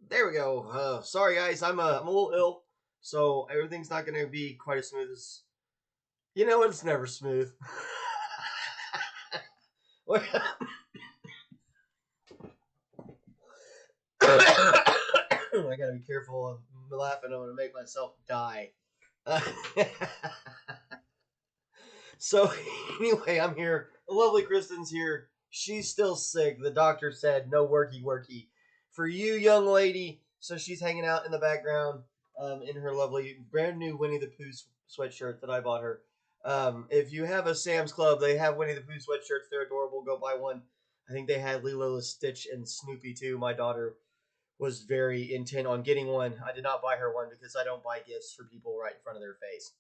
There we go. Sorry, guys. I'm a little ill, so everything's not gonna be quite as smooth as. You know, it's never smooth. I gotta be careful of laughing. I'm gonna make myself die. So anyway, I'm here. The lovely Kristen's here. She's still sick. The doctor said no worky worky for you, young lady. So she's hanging out in the background, in her lovely brand new Winnie the Pooh sweatshirt that I bought her. If you have a Sam's Club, they have Winnie the Pooh sweatshirts. They're adorable. Go buy one. I think they had Lilo, Stitch, and Snoopy too. My daughter was very intent on getting one. I did not buy her one because I don't buy gifts for people right in front of their face.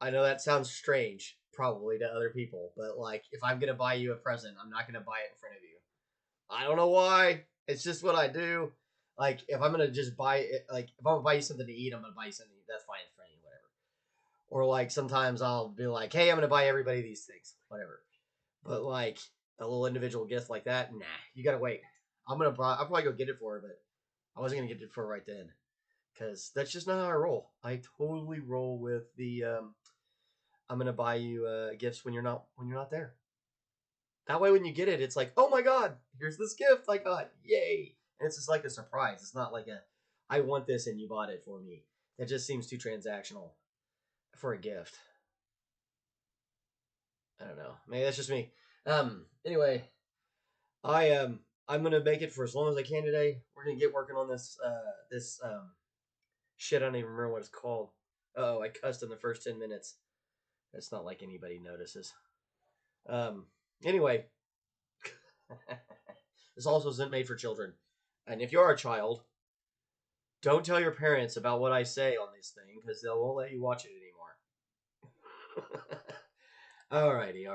I know that sounds strange, probably to other people, but like, if I'm gonna buy you a present, I'm not gonna buy it in front of you. I don't know why. It's just what I do. Like, if I'm gonna just buy it, like, if I'm gonna buy you something to eat, I'm gonna buy you something to eat. That's fine in front of you, whatever. Or like, sometimes I'll be like, hey, I'm gonna buy everybody these things, whatever. But like, a little individual gift like that, nah, you gotta wait. I'll probably go get it for her, but I wasn't gonna get it for her right then, because that's just not how I roll. I totally roll with the I'm gonna buy you gifts when you're not there. That way, when you get it, it's like, oh my god, here's this gift I got, yay! And it's just like a surprise. It's not like I want this and you bought it for me. It just seems too transactional for a gift. I don't know. Maybe that's just me. Anyway, I'm gonna make it for as long as I can today. We're gonna get working on this shit. I don't even remember what it's called. Oh, I cussed in the first 10 minutes. It's not like anybody notices. Anyway, this also isn't made for children. And if you're a child, don't tell your parents about what I say on this thing because they won't let you watch it anymore. alrighty.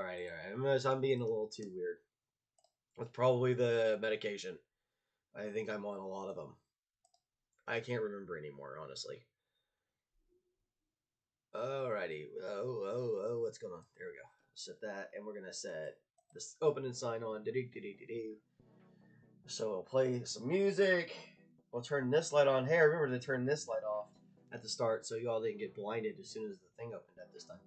I'm being a little too weird. It's probably the medication. I think I'm on a lot of them. I can't remember anymore, honestly. Alrighty. Oh, what's going on? There we go. Set that, and we're gonna set this open and sign on. So we'll play some music. We'll turn this light on. Hey, I remember to turn this light off at the start so y'all didn't get blinded as soon as the thing opened up this time.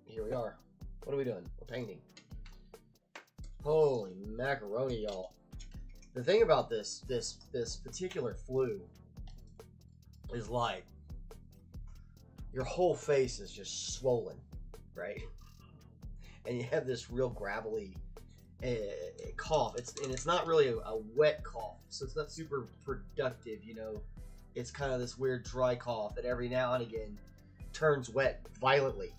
Here we are. What are we doing? We're painting. Holy macaroni, y'all. The thing about this particular flu is like your whole face is just swollen, right? And you have this real gravelly cough. It's not really a wet cough, so it's not super productive, you know. It's kind of this weird dry cough that every now and again turns wet violently,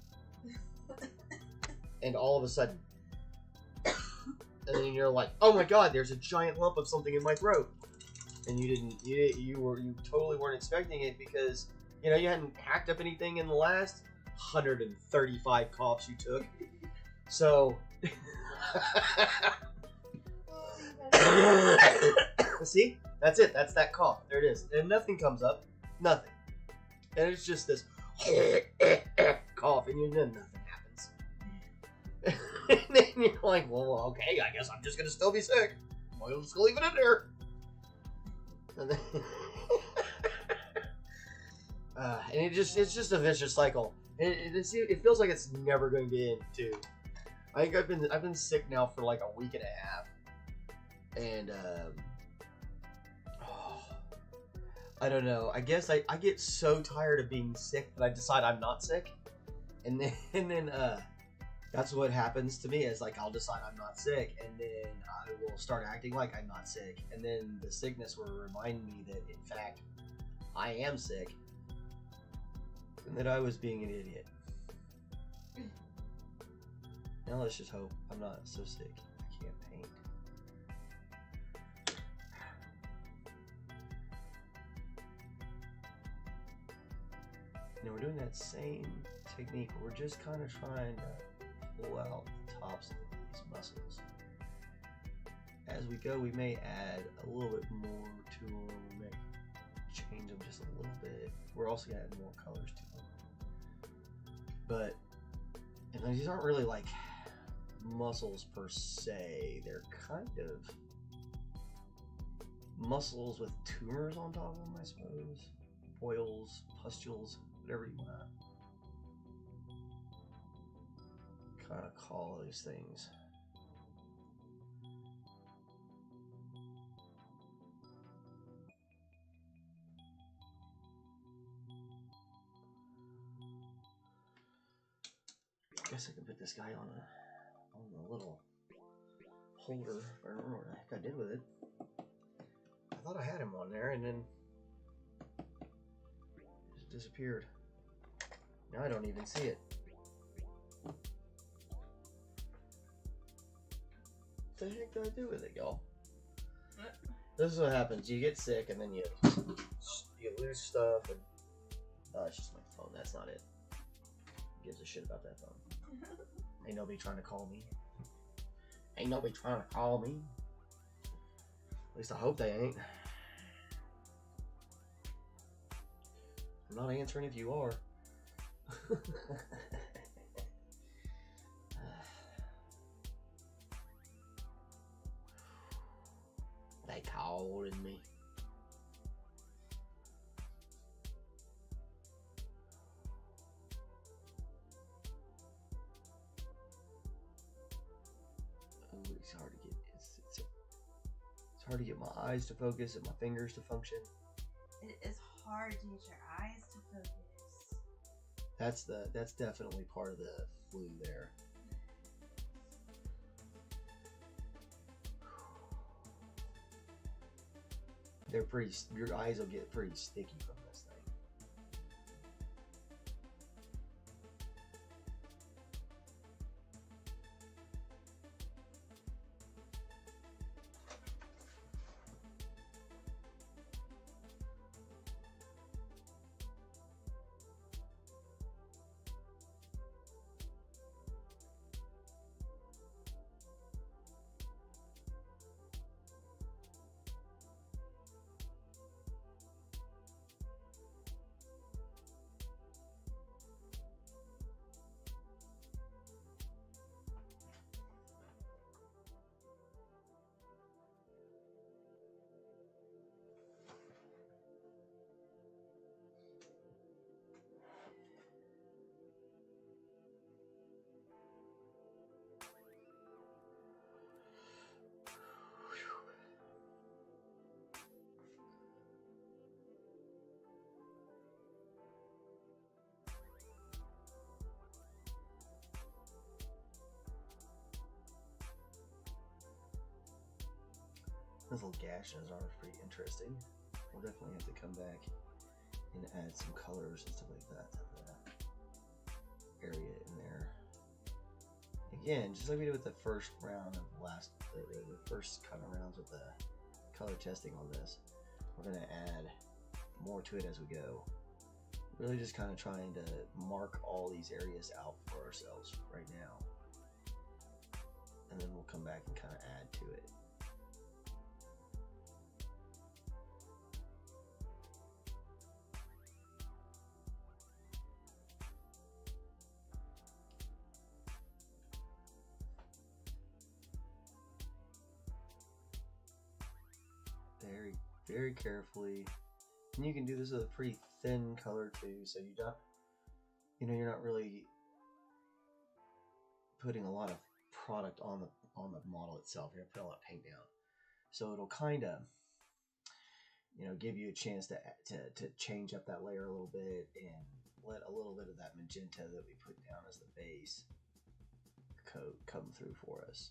and all of a sudden, and then you're like, oh my god, there's a giant lump of something in my throat, and you totally weren't expecting it because you hadn't hacked up anything in the last 135 coughs you took, so. See? That's it. That's that cough. There it is. And nothing comes up. Nothing. And it's just this cough, and nothing happens. And then you're like, well, okay, I guess I'm just gonna still be sick. I'll just leave it in there. And then and it's just a vicious cycle. And it feels like it's never going to end too. I think I've been sick now for like a week and a half, and I don't know. I guess I get so tired of being sick that I decide I'm not sick, and then that's what happens to me. Is like I'll decide I'm not sick, and then I will start acting like I'm not sick, and then the sickness will remind me that in fact I am sick, and that I was being an idiot. Now let's just hope I'm not so sick I can't paint. We're doing that same technique. We're just kind of trying to pull out the tops of these muscles. As we go, we may add a little bit more to them. We may change them just a little bit. We're also going to add more colors to them. But and these aren't really like muscles per se. They're kind of muscles with tumors on top of them, I suppose. Boils, pustules, whatever you want to kind of call those things. I guess I can put this guy on a little holder. I don't remember what the heck I did with it. I thought I had him on there, and then it just disappeared. Now I don't even see it. What the heck did I do with it, y'all? This is what happens. You get sick, and then you lose stuff, and it's just my phone. That's not it. Who gives a shit about that phone? Ain't nobody trying to call me. Ain't nobody trying to call me. At least I hope they ain't. I'm not answering if you are. They calling me. It's hard to get. It's hard to get my eyes to focus and my fingers to function. It is hard to get your eyes to focus. That's definitely part of the flu there. They're pretty. Your eyes will get pretty sticky from this thing. Those little gashes are pretty interesting. We'll definitely have to come back and add some colors and stuff like that to the area in there. Again, just like we did with the first round of the first kind of rounds with the color testing on this, we're going to add more to it as we go. Really just kind of trying to mark all these areas out for ourselves right now. And then we'll come back and kind of add to it. Very carefully, and you can do this with a pretty thin color too, so you're not really putting a lot of product on the model itself. You're putting a lot of paint down, so it'll kind of give you a chance to change up that layer a little bit and let a little bit of that magenta that we put down as the base coat come through for us.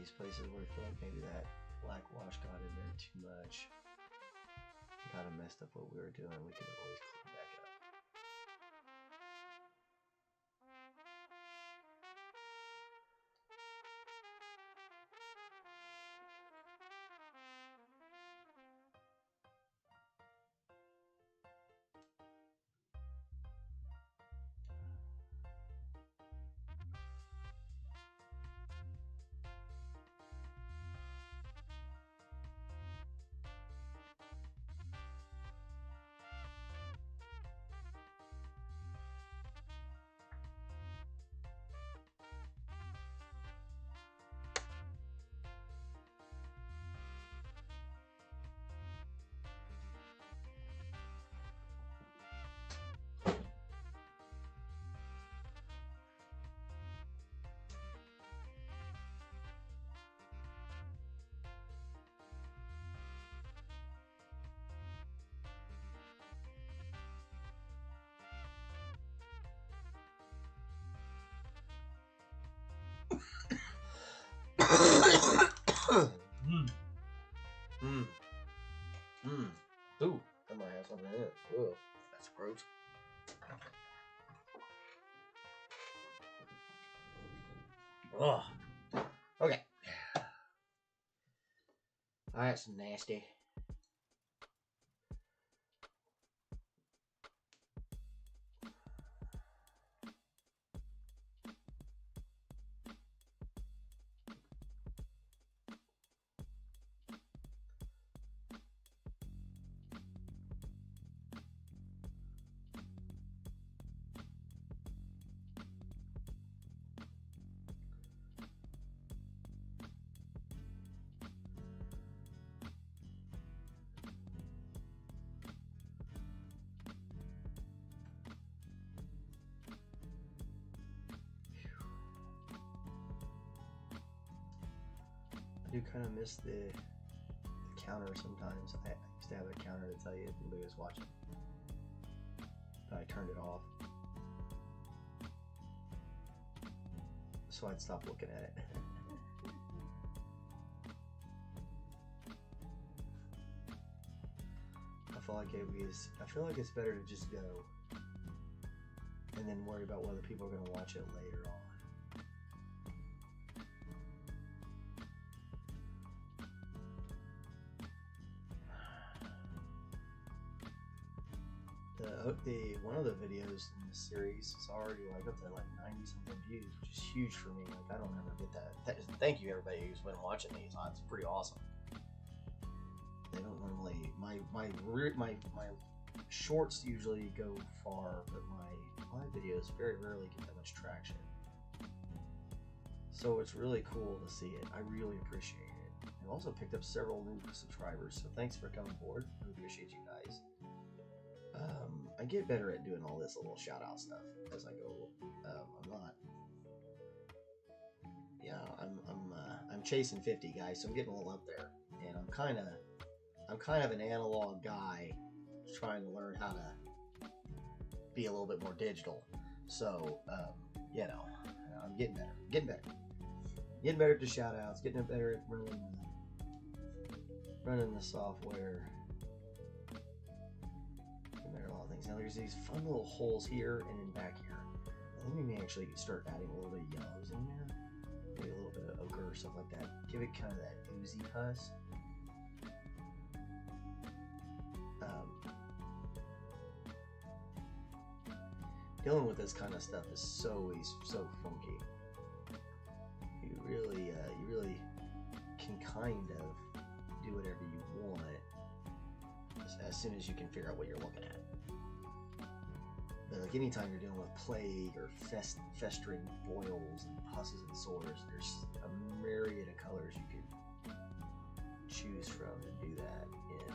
these places where I feel like maybe that black wash got in there too much. Kind of messed up what we were doing. We could always clean back up. Ooh, that might have something in it. Ooh, that's gross. Oh, okay. That's nasty. I do kind of miss the counter sometimes. I used to have a counter to tell you if anybody was watching, but I turned it off, so I'd stop looking at it. I feel like it's better to just go and then worry about whether people are going to watch it later on. One of the videos in this series is already like up to like 90 something views, which is huge for me. Like I don't ever get that. Thank you everybody who's been watching these. It's pretty awesome. They don't normally my shorts usually go far, but my videos very rarely get that much traction. So it's really cool to see it. I really appreciate it. I've also picked up several new subscribers, so thanks for coming aboard. I appreciate you guys. I get better at doing all this little shout out stuff as I go. I'm chasing 50 guys, so I'm getting a little up there, and I'm kind of an analog guy trying to learn how to be a little bit more digital. So I'm getting better at the shout outs, getting better at running the software. Now there's these fun little holes here and in back here. I think we may actually start adding a little bit of yellows in there. Maybe a little bit of ochre or something like that. Give it kind of that oozy pus. Dealing with this kind of stuff is so funky. You really can kind of do whatever you want as soon as you can figure out what you're looking at. But like anytime you're dealing with plague or festering boils and pusses and sores, there's a myriad of colors you can choose from to do that in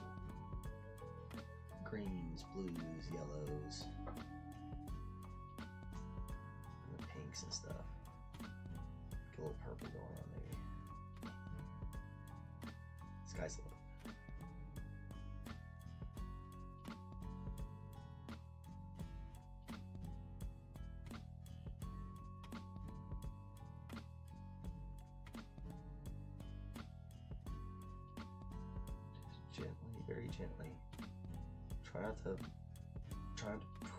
greens, blues, yellows, and the pinks and stuff. Get a little purple going on maybe. Sky's the limit. very gently. Try not to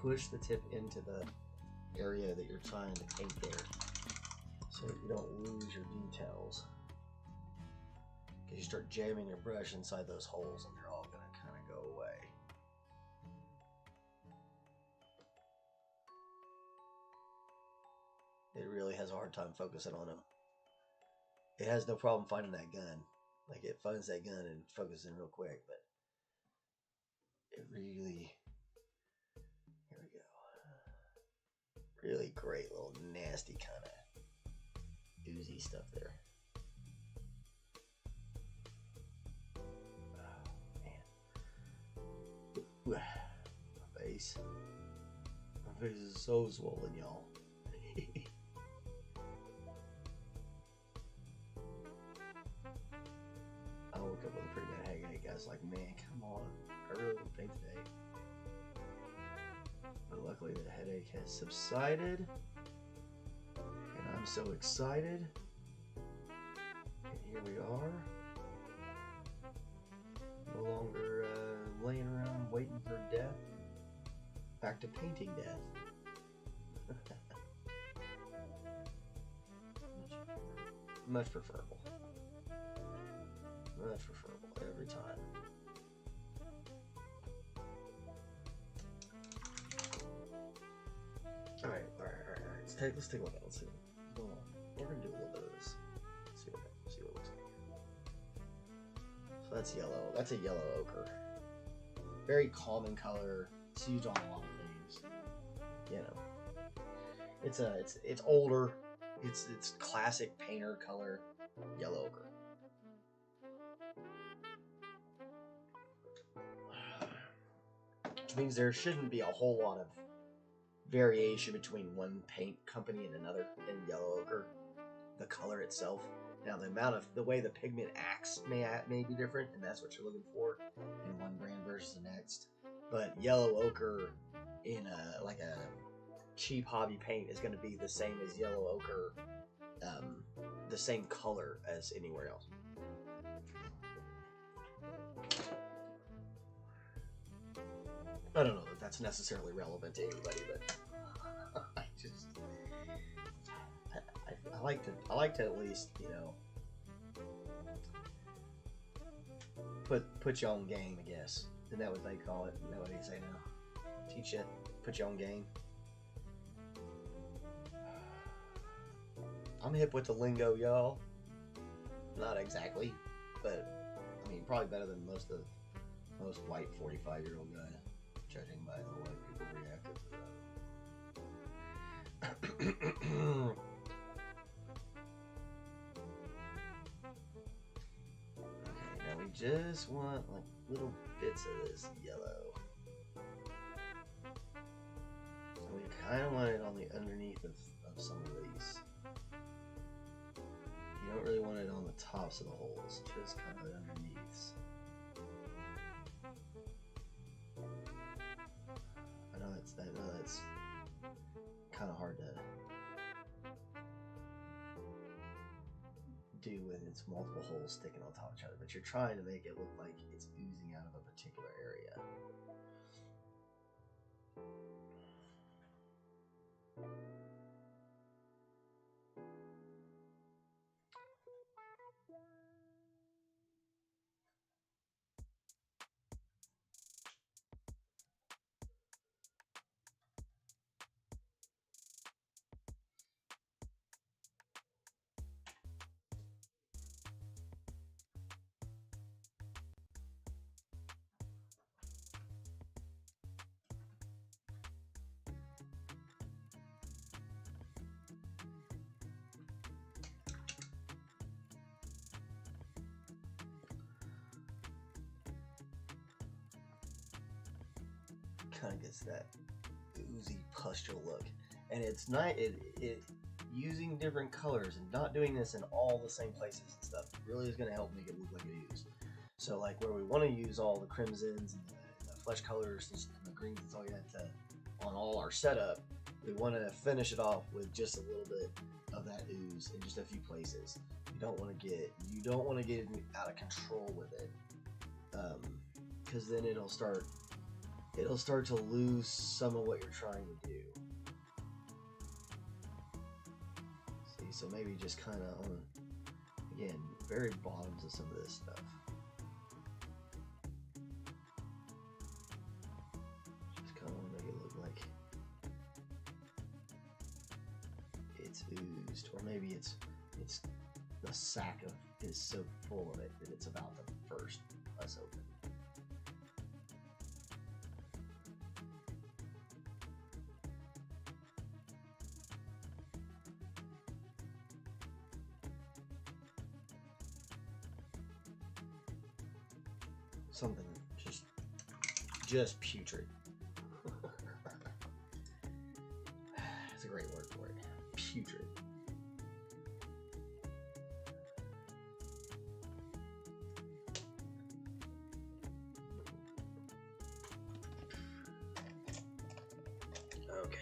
push the tip into the area that you're trying to paint there, so that you don't lose your details. Because you start jamming your brush inside those holes, and they're all going to kind of go away. It really has a hard time focusing on them. It has no problem finding that gun. Like, it finds that gun and focuses in real quick, but it really... Here we go. Really great little nasty kind of oozy stuff there. Oh, man. My face. My face is so swollen, y'all. I woke up with a pretty bad headache. I was like, man, come on. I really want to paint today. But luckily the headache has subsided. And I'm so excited. And here we are. No longer laying around waiting for death. Back to painting death. Much preferable. Much preferable every time. Alright. Let's take a look at it. Let's see. We're gonna do a little bit of this. See what it looks like. So that's yellow. That's a yellow ochre. Very common color. It's used on a lot of things. You know. It's older. It's classic painter color, yellow ochre. Which means there shouldn't be a whole lot of variation between one paint company and another in yellow ochre. The color itself. Now the way the pigment acts may be different, and that's what you're looking for in one brand versus the next. But yellow ochre in a cheap hobby paint is going to be the same as yellow ochre, the same color as anywhere else. I don't know if that's necessarily relevant to anybody, but I like to at least, you know, put you on game, I guess. Isn't that what they call it? Isn't that what they say now? Teach you, put you on game. I'm hip with the lingo, y'all. Not exactly, but I mean, probably better than most white 45-year-old guys, judging by the way people reacted to that. Okay, now we just want like little bits of this yellow. So we kind of want it on the underneath of some of these. You don't really want it on the tops of the holes, just kind of underneath. I know that's kind of hard to do when it's multiple holes sticking on top of each other, but you're trying to make it look like it's oozing out of a particular area. Kind of gets that oozy pustule look, and it's not it using different colors and not doing this in all the same places and stuff really is going to help make it look like it is. So like where we want to use all the crimsons and the flesh colors and the greens and all that on all our setup, we want to finish it off with just a little bit of that ooze in just a few places. You don't want to get out of control with it. because then it'll start to lose some of what you're trying to do. See, so maybe just kind of on, again, very bottoms of some of this stuff. Just kind of want to make it look like it's oozed, or maybe it's the sack is so full of it that it's about to burst us open. Something just putrid. That's a great word for it. Putrid. Okay.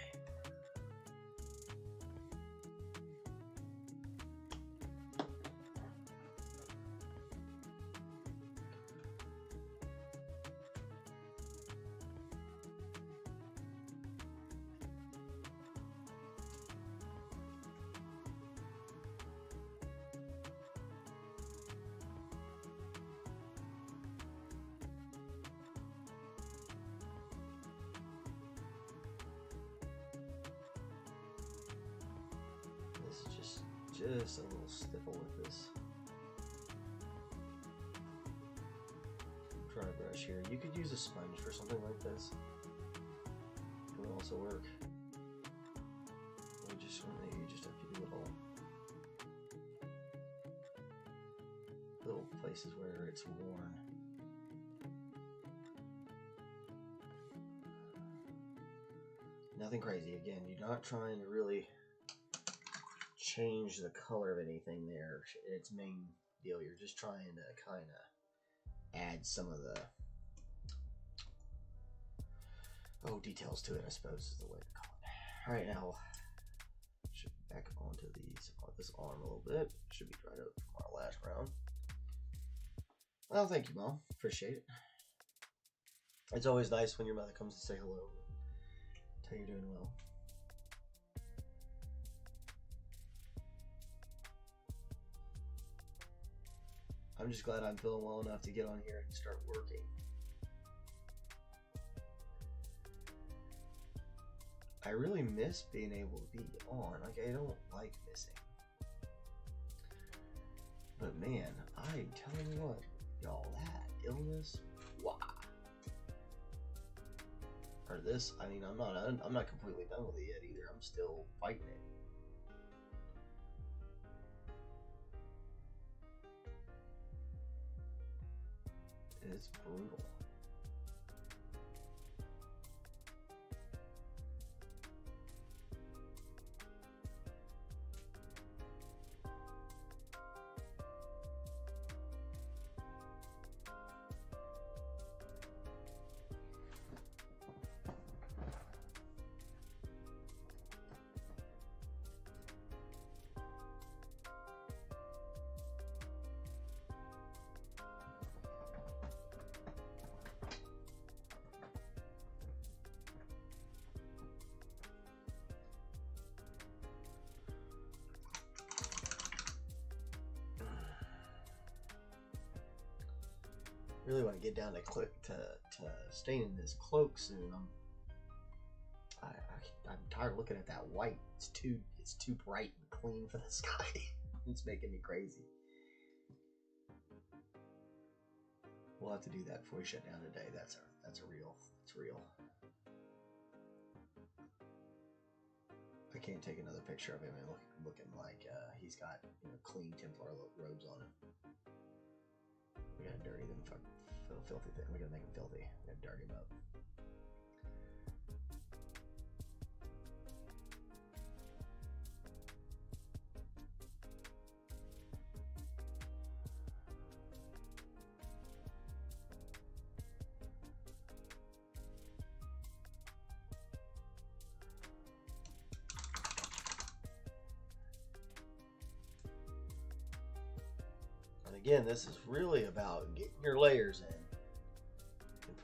Just a little stipple with this dry brush here. You could use a sponge for something like this. It would also work. Maybe just a few little places where it's worn. Nothing crazy. Again, you're not trying to really change the color of anything there. Its main deal, you're just trying to kind of add some of the details to it, I suppose is the way to call it. All right, now should back onto this arm a little bit. Should be dried up from our last round. Well, thank you, Mom. Appreciate it. It's always nice when your mother comes to say hello, tell you you're doing well. I'm just glad I'm feeling well enough to get on here and start working. I really miss being able to be on. Like, I don't like missing. But man, I'm telling you what, y'all, that illness, wow. Or this, I mean, I'm not completely done with it yet either. I'm still fighting it. It's brutal. Really want to get down to staining this cloak soon. I'm tired of looking at that white. It's too bright and clean for this guy. It's making me crazy. We'll have to do that before we shut down today. That's real. I can't take another picture of him and looking like he's got clean Templar robes on him. We gotta dirty them filthy thing. We gotta make them filthy. We gotta dirty them up. And again, this is really about getting your layers in.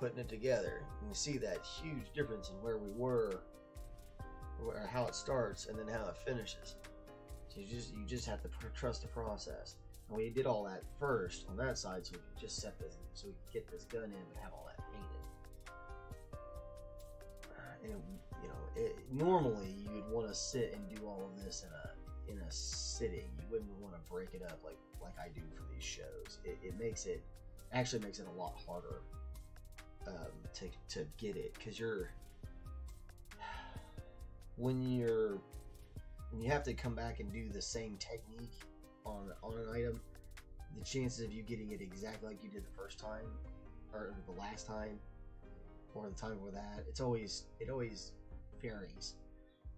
putting it together. And you see that huge difference in where we were, or how it starts, and then how it finishes. So you just have to trust the process. And we did all that first on that side, so we could just set this, so we could get this gun in, but have all that painted. And you know, normally you'd want to sit and do all of this in a sitting. You wouldn't want to break it up like I do for these shows. It makes it actually makes it a lot harder to get it, because when you have to come back and do the same technique on an item, the chances of you getting it exactly like you did the first time, or the last time, or the time before that, it always varies.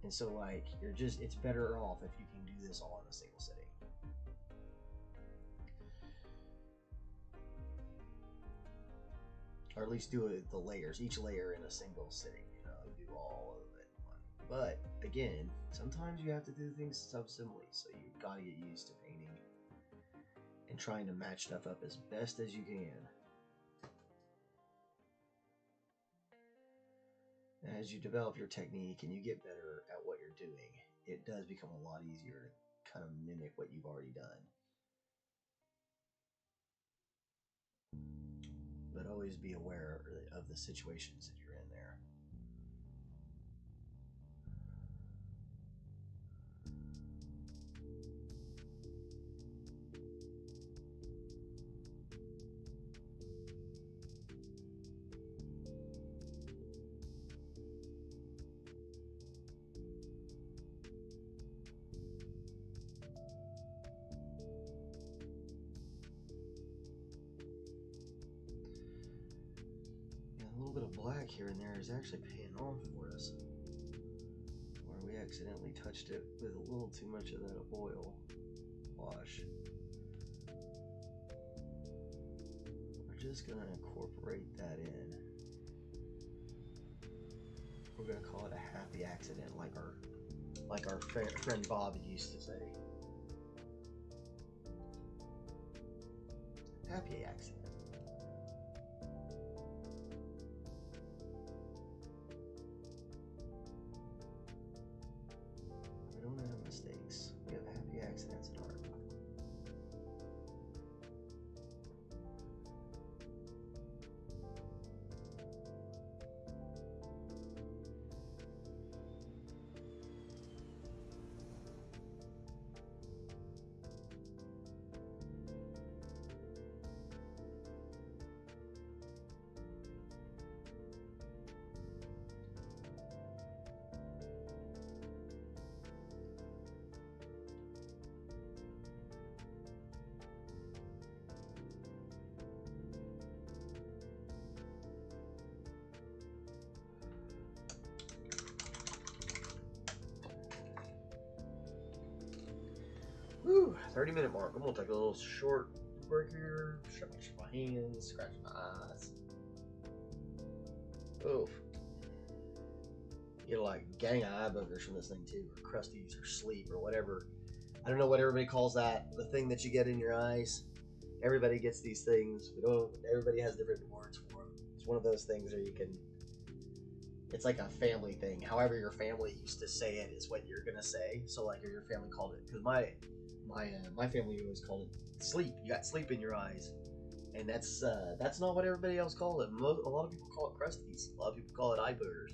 And so like it's better off if you can do this all in a single sitting. Or at least do the layers, each layer in a single sitting, you know, do all of it in one. But again, sometimes you have to do things sub-similarly, so you've got to get used to painting and trying to match stuff up as best as you can. As you develop your technique and you get better at what you're doing, it does become a lot easier to kind of mimic what you've already done. But always be aware of the situations that you're in there. Bit of black here and there is actually paying off for us, where we accidentally touched it with a little too much of that oil wash. We're just going to incorporate that in. We're going to call it a happy accident, like our friend Bob used to say. Happy accident. Mistakes. We have happy accidents in art. Whew, 30-minute mark. I'm gonna take a little short break here. Stretch my hands, scratch my eyes. Oof. You get like gang of eye boogers from this thing too, or crusties, or sleep, or whatever. I don't know what everybody calls that. The thing that you get in your eyes. Everybody gets these things. Everybody has different words for them. It's one of those things where you can. It's like a family thing. However your family used to say it is what you're gonna say. So like, your family called it, because my family always called it sleep. You got sleep in your eyes, and that's not what everybody else called it. A lot of people call it crusties. A lot of people call it eye boogers.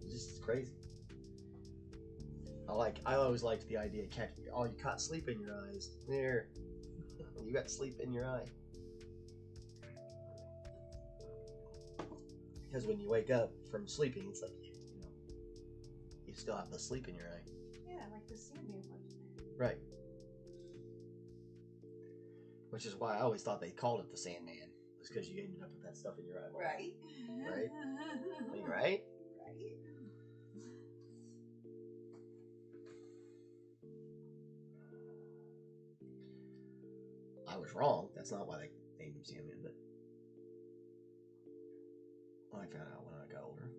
It's crazy. I always liked the idea of catching. Oh, you caught sleep in your eyes. There, you got sleep in your eye. Because when you wake up from sleeping, it's like you still have the sleep in your eye. Yeah, like the sandpaper. Right. Which is why I always thought they called it the Sandman, was because you ended up with that stuff in your eye. Right. Right. Are you right? Right. I was wrong. That's not why they named him Sandman, but I found out when I got older.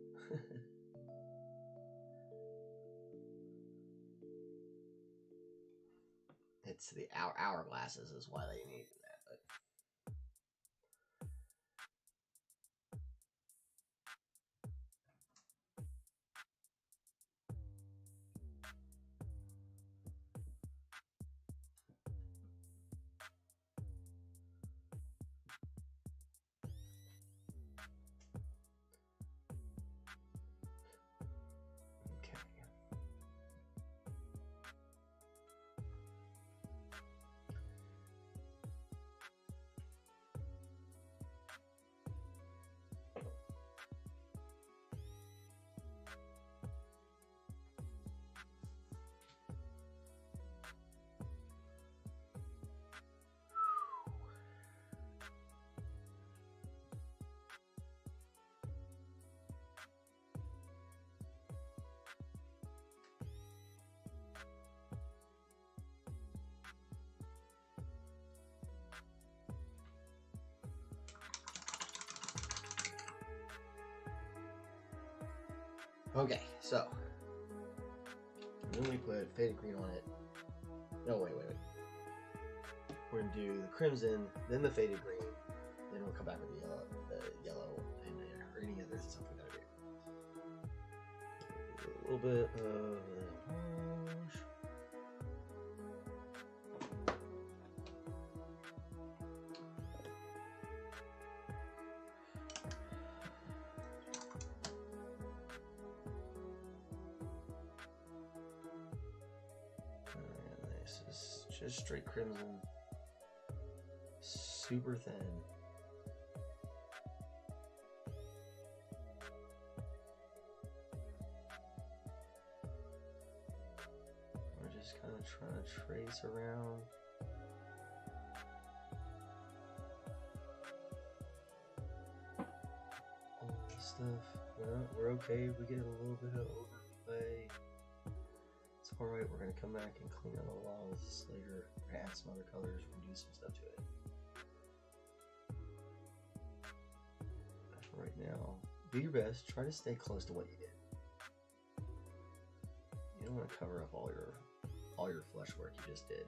It's the hourglasses is why they named him that. But Okay, so then we put faded green on it. No, wait. We're gonna do the crimson, then the faded green, then we'll come back with the yellow, and or any other stuff we gotta do. A little bit of orange. This is just straight crimson, super thin. We're just kind of trying to trace around. All this stuff. Well, we're okay. We get a little bit of overlay. It's alright. We're going to come back and clean up a lot of this later. We're going to add some other colors. We're going to do some stuff to it. For right now, do your best. Try to stay close to what you did. You don't want to cover up all your flesh work you just did.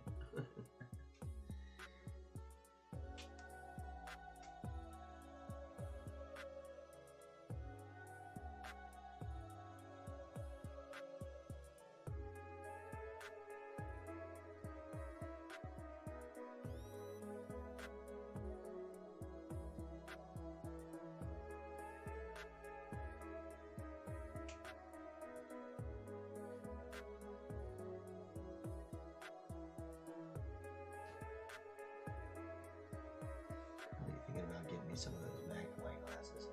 Thinking about getting me some of those magnifying glasses.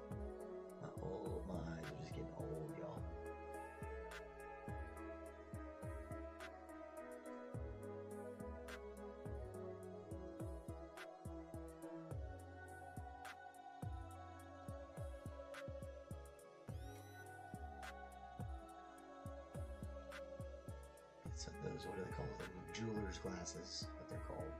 My eyes are just getting old, y'all. Get some of those, what do they call them? Jeweler's glasses, what they're called.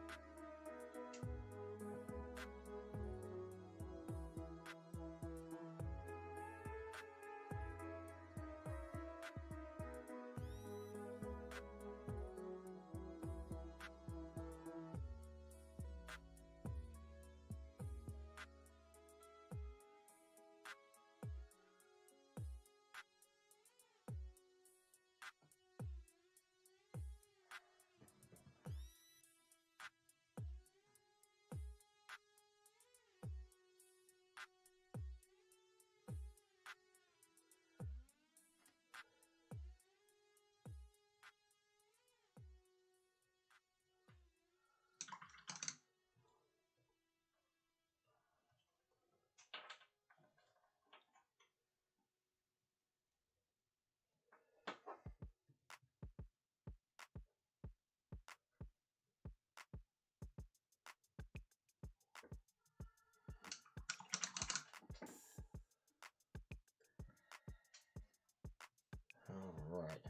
Alright.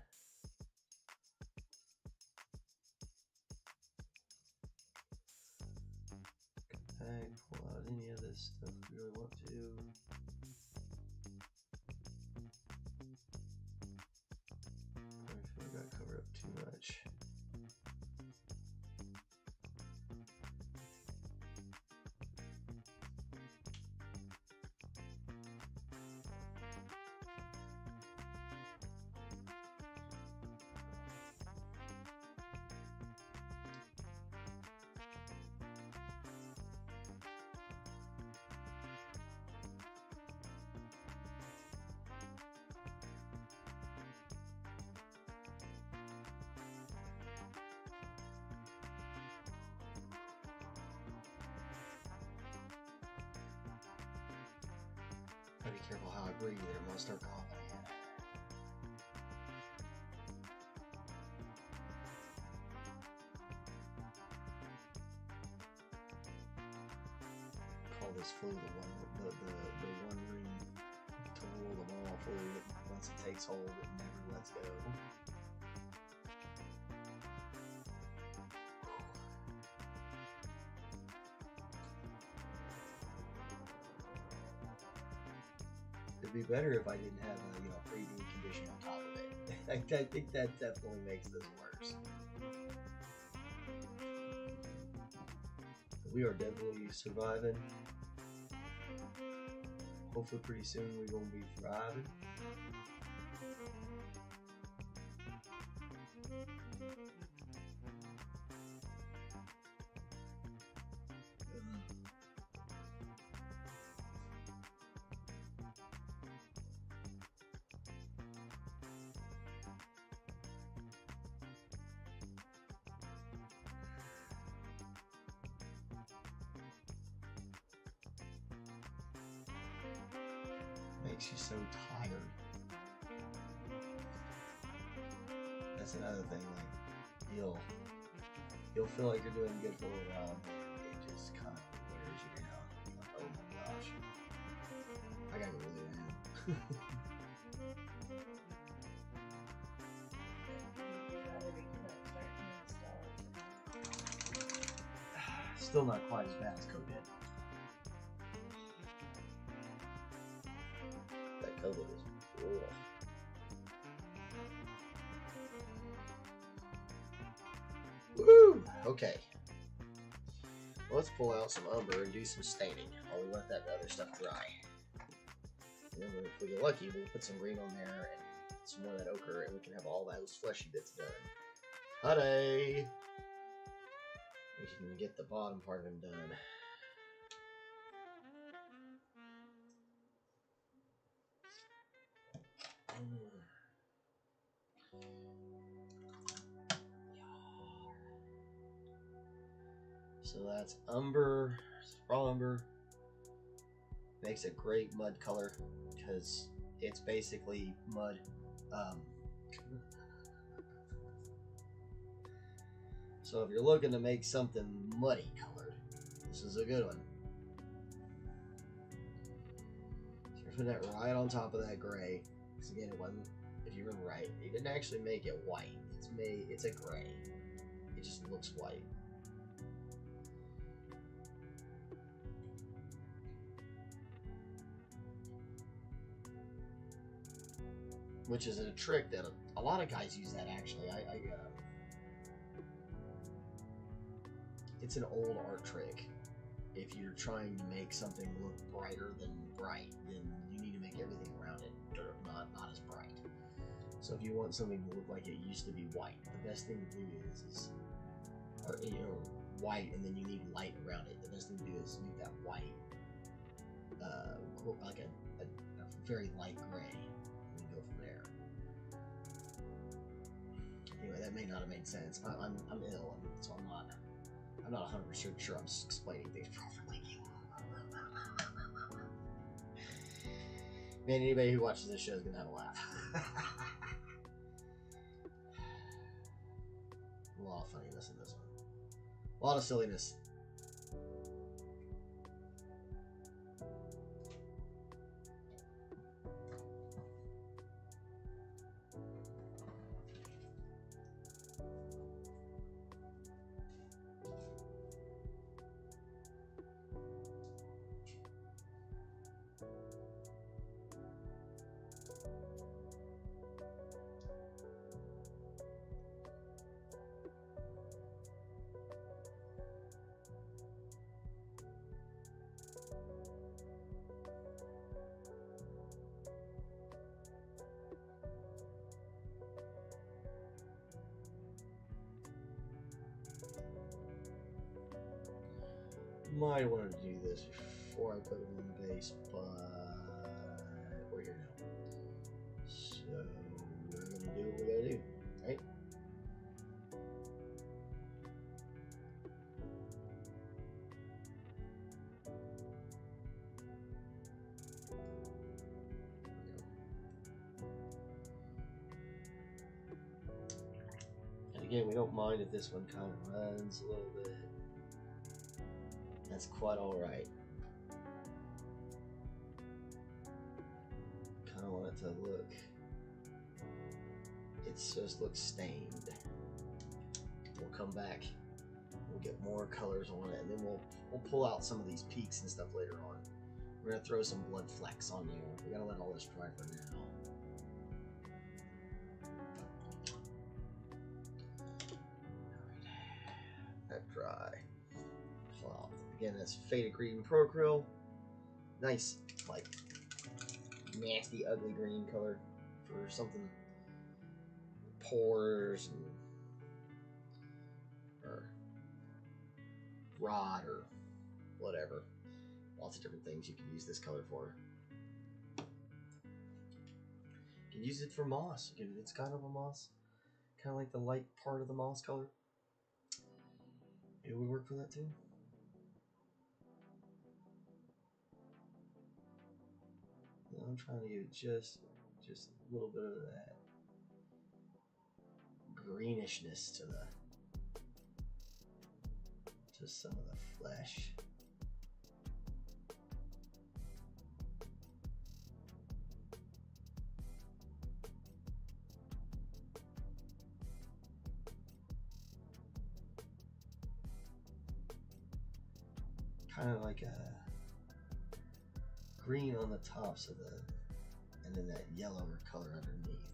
Okay, pull out any of this stuff we really want to. I feel like I covered up too much. Gotta be careful how I breathe there, I'm gonna start coughing again. Call this flu the one ring to rule them all flu that once it takes hold it never lets go. would be better if I didn't have a, you know, preview condition on top of it. I think that definitely makes this worse. We are definitely surviving. Hopefully pretty soon we're going to be thriving. Makes you so tired. That's another thing. Like you'll feel like you're doing good for a little while, and it just kind of wears you down. Like, oh my gosh, I gotta go lay down. Still not quite as bad as COVID. That COVID is brutal. Woo! Okay. Well, let's pull out some umber and do some staining while we let that other stuff dry. And then if we get lucky, we'll put some green on there and some more of that ochre, and we can have all those fleshy bits done. Hooray! We can get the bottom part of him done. So that's umber, raw umber. Makes a great mud color because it's basically mud. So if you're looking to make something muddy colored, this is a good one. So you're putting that right on top of that gray. Because again, it wasn't, if you remember right, it didn't actually make it white. It's a gray. It just looks white. Which is a trick that a lot of guys use that actually. It's an old art trick. If you're trying to make something look brighter than bright, then you need to make everything around it not as bright. So if you want something to look like it used to be white, the best thing to do is white, and then you need light around it. The best thing to do is make that white like a very light gray, and then go from there. Anyway, that may not have made sense. I'm ill, so I'm not 100% sure I'm explaining things properly. Man, anybody who watches this show is gonna have a laugh. A lot of funniness in this one. A lot of silliness. Might want to do this before I put it on the base, but we're here now. So we're gonna do what we gotta do, right? And again, we don't mind if this one kind of runs a little bit. That's quite alright. Kind of want it to look, it just looks stained. We'll come back, we'll get more colors on it, and then we'll pull out some of these peaks and stuff later on. We're gonna throw some blood flecks on you. We gotta let all this dry for now. That dry. Well, again, that's faded green pro acryl. Nice, like nasty, ugly green color for something pores and or rot or whatever. Lots of different things you can use this color for. You can use it for moss. It's kind of a moss, kind of like the light part of the moss color. It would work for that too. I'm trying to get just a little bit of that greenishness to some of the flesh. Kind of like a green on the tops of and then that yellower color underneath.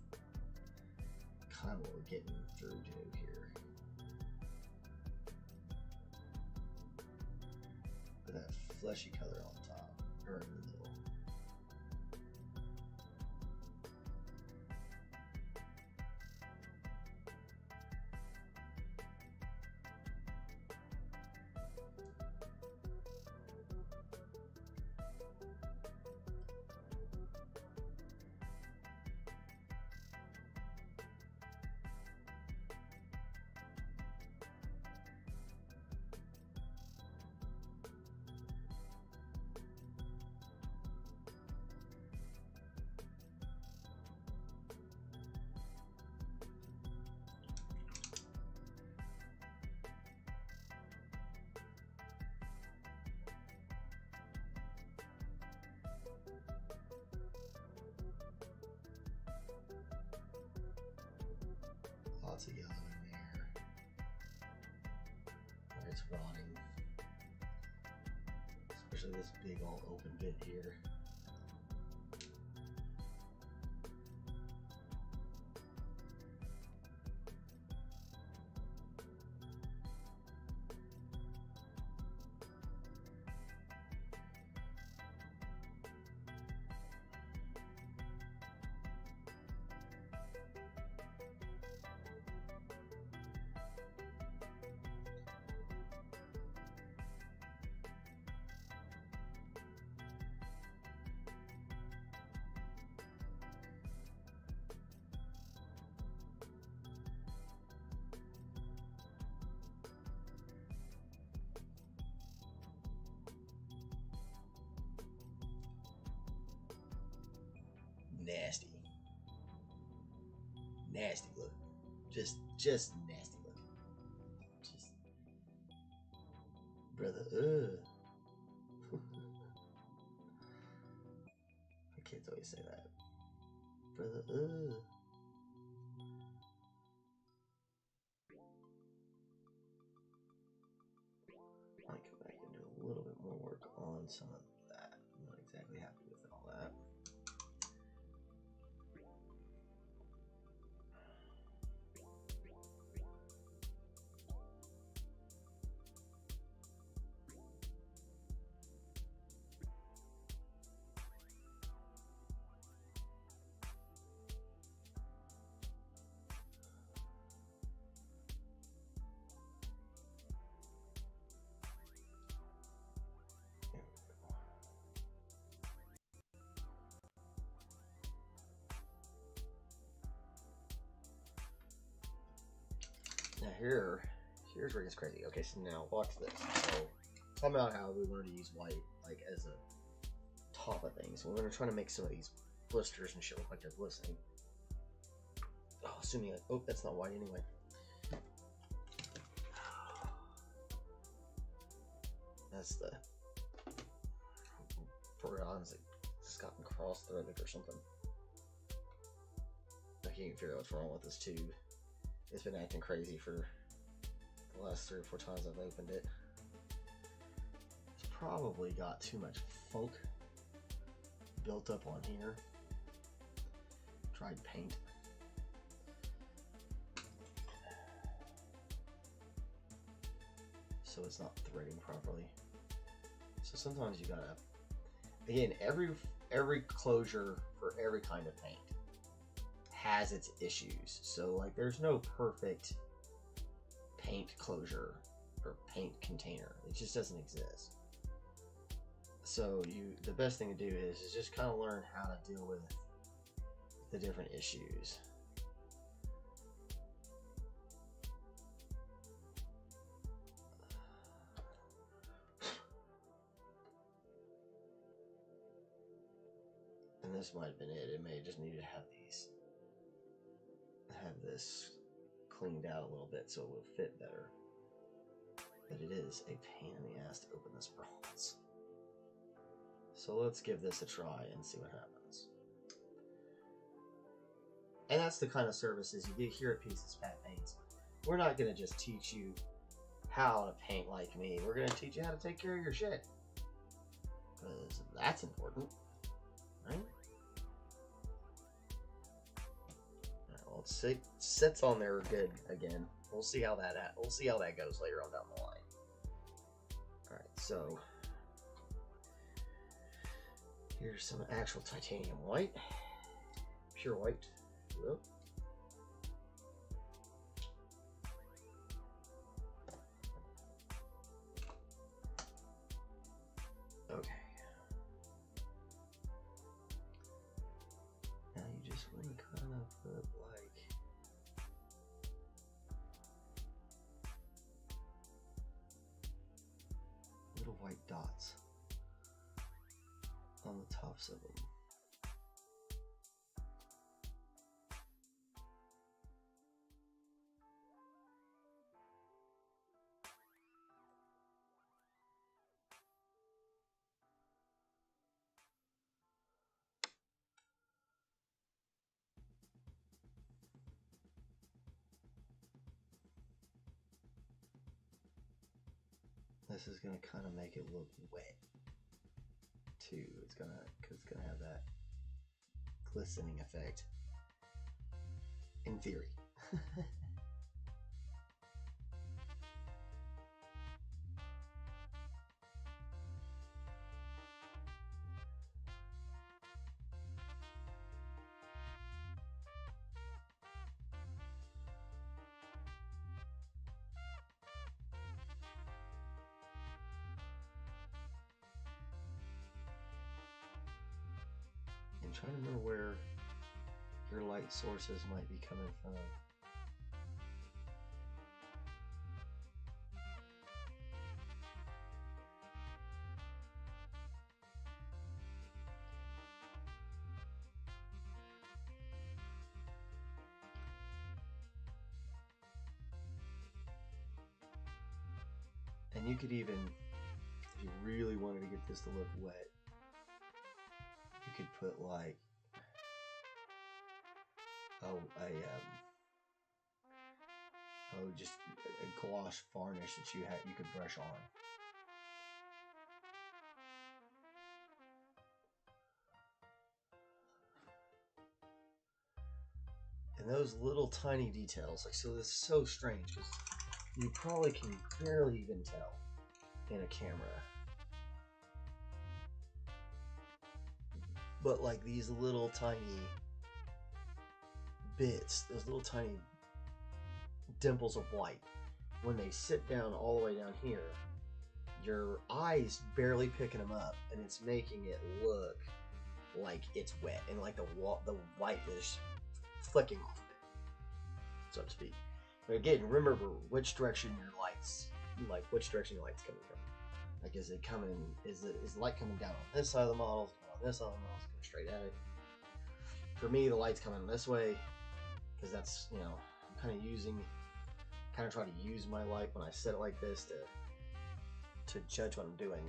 Kind of what we're getting through to here. With that fleshy color on top, or in the middle. Lots of yellow in there where it's rotting, especially this big old open bit here. Nasty. Nasty look. Just nasty look. Just, brother, My kids always say that. Brother, Might come back and do a little bit more work on some of that. I'm not exactly happy with all that. Now here's where it gets crazy. Okay, so now watch this. So talking about how we wanted to use white like as a top of things. We're gonna try to make some of these blisters and shit look like they're glistening. Oh, assuming oh, that's not white anyway. That's the bronze that just gotten cross-threaded or something. I can't even figure out what's wrong with this tube. It's been acting crazy for the last 3 or 4 times I've opened it. It's probably got too much funk built up on here. Dried paint. So it's not threading properly. So sometimes you gotta, again, every closure for every kind of paint has its issues. So like there's no perfect paint closure or paint container. It just doesn't exist. So the best thing to do is just kind of learn how to deal with the different issues. And this might have been it. It may just need to have this cleaned out a little bit so it will fit better. But it is a pain in the ass to open this bronze. So let's give this a try and see what happens. And that's the kind of services you get here at Pieces Pat Paints. We're not going to just teach you how to paint like me. We're going to teach you how to take care of your shit. Because that's important. Right? Well, it sits on there good again. We'll see how that goes later on down the line. All right, so here's some actual titanium white, pure white. Whoop. Okay. Now you just want to kind of put like little white dots on the tops of them. This is gonna kind of make it look wet too. It's gonna have that glistening effect. In theory. And try to remember where your light sources might be coming from. And you could even, if you really wanted to get this to look wet, you could put like just a gouache varnish that you could brush on. And those little tiny details, like, so this is so strange because you probably can barely even tell in a camera. But like these little tiny bits, those little tiny dimples of white, when they sit down all the way down here, your eye's barely picking them up, and it's making it look like it's wet, and like the white is flicking off of it, so to speak. But again, remember which direction your light's coming from. Like, is the light coming down on this side of the model? On this side of the model, it's going straight at it. For me, the light's coming this way because that's, I'm kind of try to use my light when I set it like this to judge what I'm doing,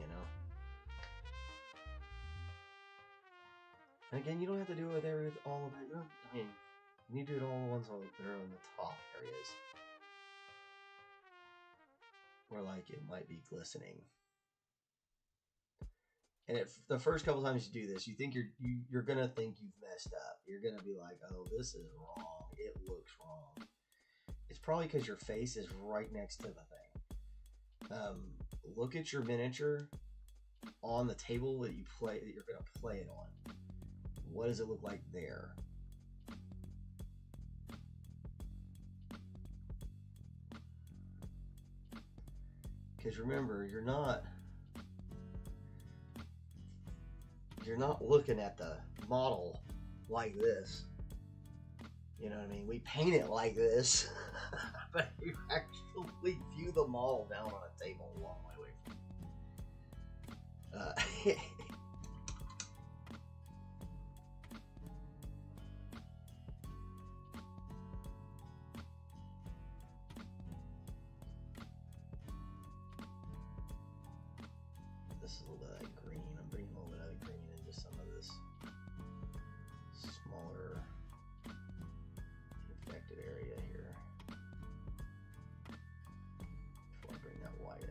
And again, you don't have to do it with all of it. You need to do it all the ones that are on the top areas where like it might be glistening. And the first couple times you do this, you think you're gonna think you've messed up. You're gonna be like, "Oh, this is wrong. It looks wrong." It's probably because your face is right next to the thing. Look at your miniature on the table that you're gonna play it on. What does it look like there? Because remember, you're not looking at the model like this. You know what I mean? We paint it like this, but you actually view the model down on a table a long way away from you. This is a little bit of that green. I'm bringing a little bit of that green into some of this smaller infected area here before I bring that white in.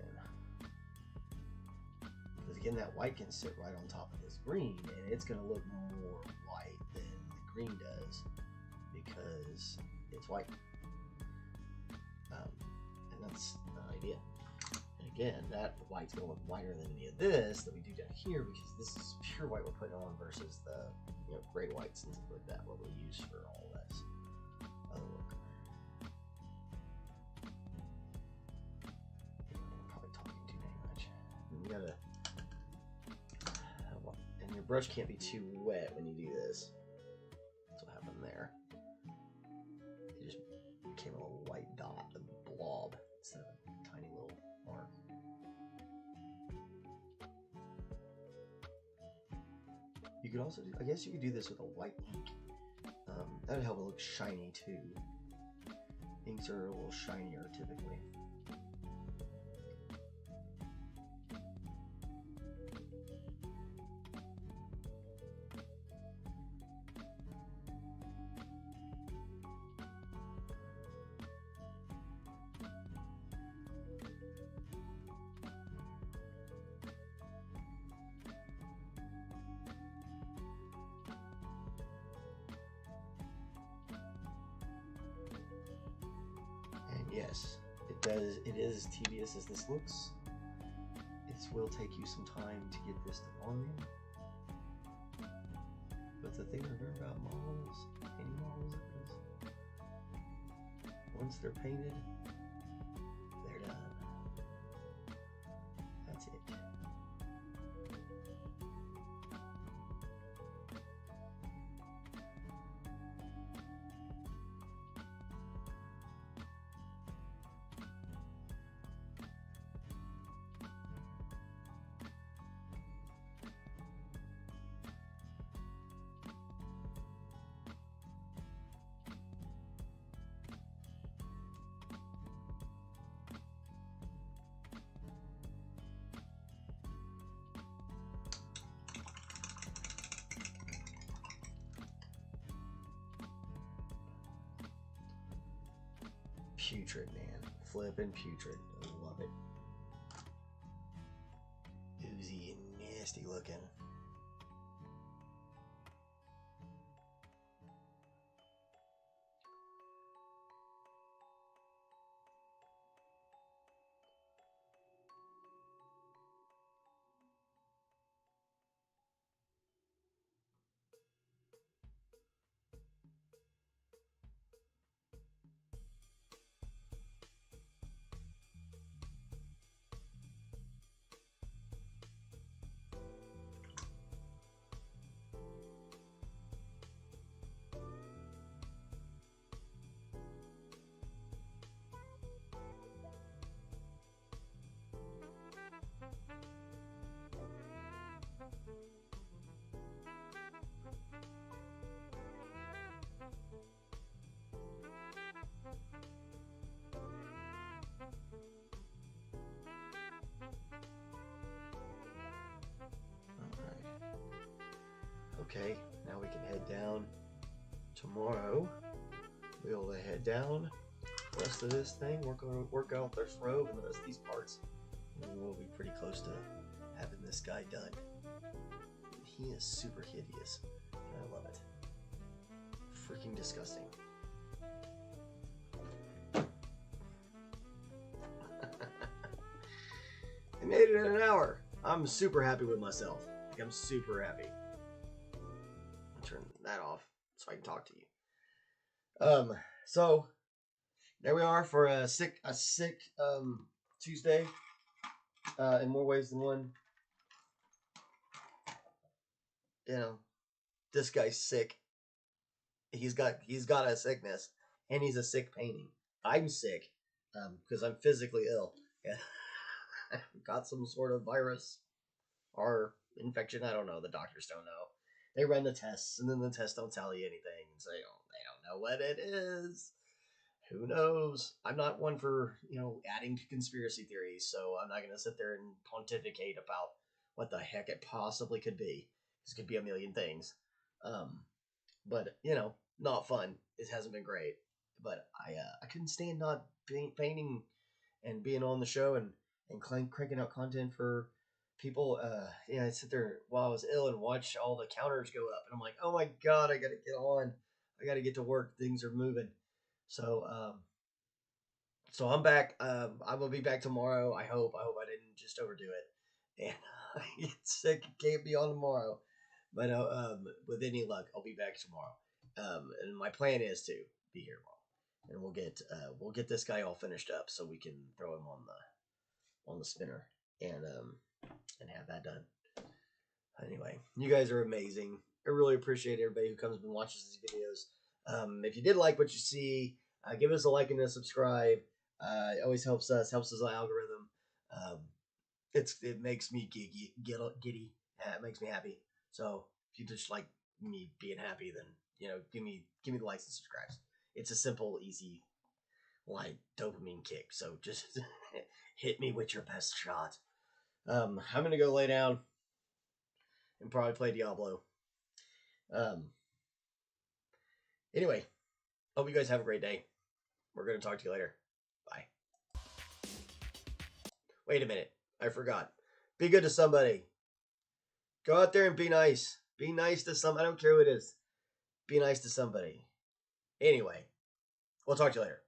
Because again, that white can sit right on top of this green, and it's going to look more white than the green does because it's white. And that's the idea. And again, that white's going to look whiter than any of this that we do down here because this is pure white we're putting on versus the gray whites and stuff like that what we use for all this other work. I'm probably talking too dang much. You gotta, and your brush can't be too wet when you do this. That's what happened there. It just became a little white dot, a blob instead of a tiny little mark. You could also do, I guess you could do this with a white ink. That would help it look shiny too. Inks are a little shinier typically. Yes, it does. It is as tedious as this looks. It will take you some time to get this to volume. But the thing to remember about models, any models, is once they're painted, they're done. That's it. Putrid, man. Flippin' putrid. I love it. Oozy and nasty looking. Okay, now we can head down. Tomorrow, we'll head down. The rest of this thing, work out this robe and the rest of these parts. And we'll be pretty close to having this guy done. He is super hideous. I love it. Freaking disgusting. I made it in an hour. I'm super happy with myself. Like, I'm super happy. I'll turn that off so I can talk to you. So there we are for a sick Tuesday. In more ways than one. You know, this guy's sick. He's got a sickness, and he's a sick painting. I'm sick because I'm physically ill. Yeah. I've got some sort of virus or infection. I don't know. The doctors don't know. They run the tests, and then the tests don't tell you anything. So they don't know what it is. Who knows? I'm not one for adding to conspiracy theories, so I'm not gonna sit there and pontificate about what the heck it possibly could be. This could be a million things. But not fun. It hasn't been great. But I couldn't stand not painting and being on the show and cranking out content for people. I sit there while I was ill and watch all the counters go up, and I'm like, oh my god, I gotta get on. I gotta get to work. Things are moving. So I'm back. I will be back tomorrow. I hope. I didn't just overdo it, and I get sick. Can't be on tomorrow, but with any luck, I'll be back tomorrow. And my plan is to be here tomorrow, and we'll get this guy all finished up so we can throw him on the spinner and have that done. Anyway, you guys are amazing. I really appreciate everybody who comes and watches these videos. If you did like what you see, give us a like and a subscribe. It always helps us algorithm. It makes me giddy. It makes me happy. So if you just like me being happy, then give me the likes and subscribes. It's a simple, easy, dopamine kick. So just hit me with your best shot. I'm gonna go lay down and probably play Diablo. Anyway, hope you guys have a great day. We're gonna talk to you later. Bye. Wait a minute. I forgot. Be good to somebody. Go out there and be nice. Be nice to some. I don't care who it is. Be nice to somebody. Anyway, we'll talk to you later.